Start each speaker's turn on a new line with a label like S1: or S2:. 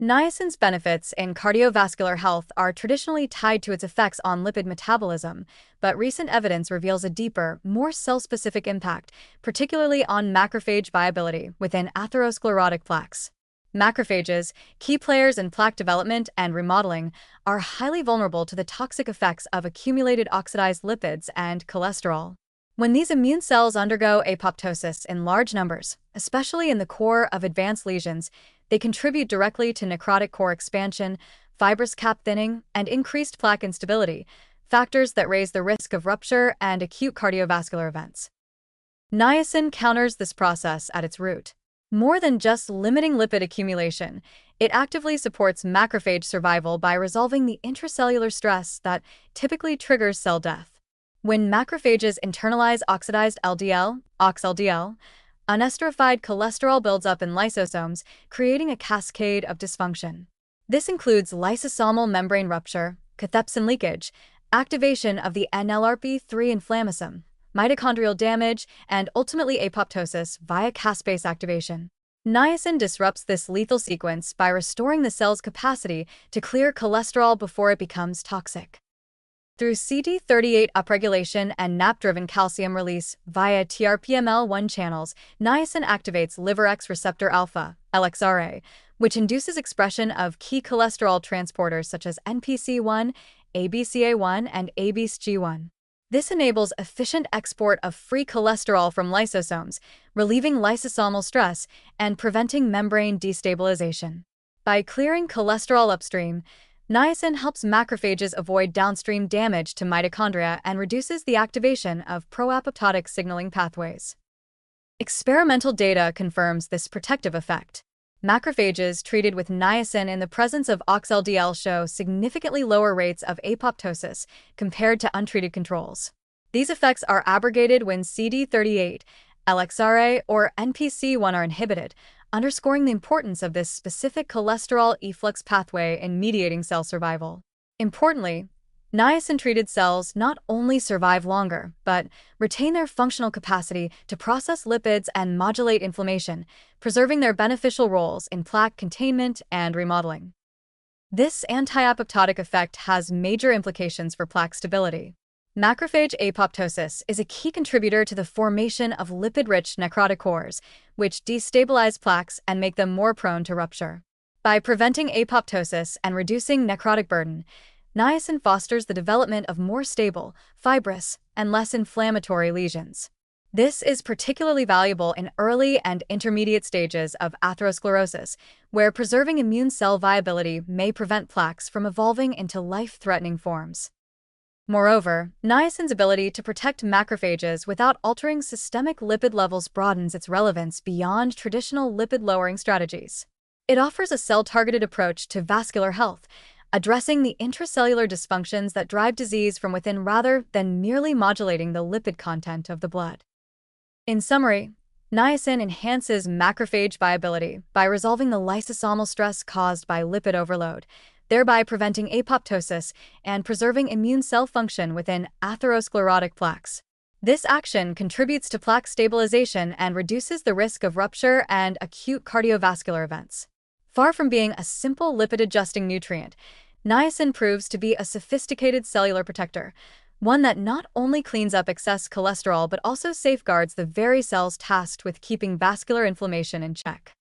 S1: Niacin's benefits in cardiovascular health are traditionally tied to its effects on lipid metabolism, but recent evidence reveals a deeper, more cell-specific impact, particularly on macrophage viability within atherosclerotic plaques. Macrophages, key players in plaque development and remodeling, are highly vulnerable to the toxic effects of accumulated oxidized lipids and cholesterol. When these immune cells undergo apoptosis in large numbers, especially in the core of advanced lesions, they contribute directly to necrotic core expansion, fibrous cap thinning, and increased plaque instability, factors that raise the risk of rupture and acute cardiovascular events. Niacin counters this process at its root. More than just limiting lipid accumulation, it actively supports macrophage survival by resolving the intracellular stress that typically triggers cell death. When macrophages internalize oxidized LDL, ox-LDL, unesterified cholesterol builds up in lysosomes, creating a cascade of dysfunction. This includes lysosomal membrane rupture, cathepsin leakage, activation of the NLRP3 inflammasome, mitochondrial damage, and ultimately apoptosis via caspase activation. Niacin disrupts this lethal sequence by restoring the cell's capacity to clear cholesterol before it becomes toxic. Through CD38 upregulation and NAP-driven calcium release via TRPML1 channels, niacin activates liver X receptor alpha, LXRA, which induces expression of key cholesterol transporters such as NPC1, ABCA1, and ABCG1. This enables efficient export of free cholesterol from lysosomes, relieving lysosomal stress and preventing membrane destabilization. By clearing cholesterol upstream, niacin helps macrophages avoid downstream damage to mitochondria and reduces the activation of pro-apoptotic signaling pathways. Experimental data confirms this protective effect. Macrophages treated with niacin in the presence of ox-LDL show significantly lower rates of apoptosis compared to untreated controls. These effects are abrogated when CD38, LXRA, or NPC1 are inhibited, underscoring the importance of this specific cholesterol efflux pathway in mediating cell survival. Importantly, niacin-treated cells not only survive longer, but retain their functional capacity to process lipids and modulate inflammation, preserving their beneficial roles in plaque containment and remodeling. This anti-apoptotic effect has major implications for plaque stability. Macrophage apoptosis is a key contributor to the formation of lipid-rich necrotic cores, which destabilize plaques and make them more prone to rupture. By preventing apoptosis and reducing necrotic burden, niacin fosters the development of more stable, fibrous, and less inflammatory lesions. This is particularly valuable in early and intermediate stages of atherosclerosis, where preserving immune cell viability may prevent plaques from evolving into life-threatening forms. Moreover, niacin's ability to protect macrophages without altering systemic lipid levels broadens its relevance beyond traditional lipid-lowering strategies. It offers a cell-targeted approach to vascular health, addressing the intracellular dysfunctions that drive disease from within rather than merely modulating the lipid content of the blood. In summary, niacin enhances macrophage viability by resolving the lysosomal stress caused by lipid overload, thereby preventing apoptosis and preserving immune cell function within atherosclerotic plaques. This action contributes to plaque stabilization and reduces the risk of rupture and acute cardiovascular events. Far from being a simple lipid-adjusting nutrient, niacin proves to be a sophisticated cellular protector, one that not only cleans up excess cholesterol but also safeguards the very cells tasked with keeping vascular inflammation in check.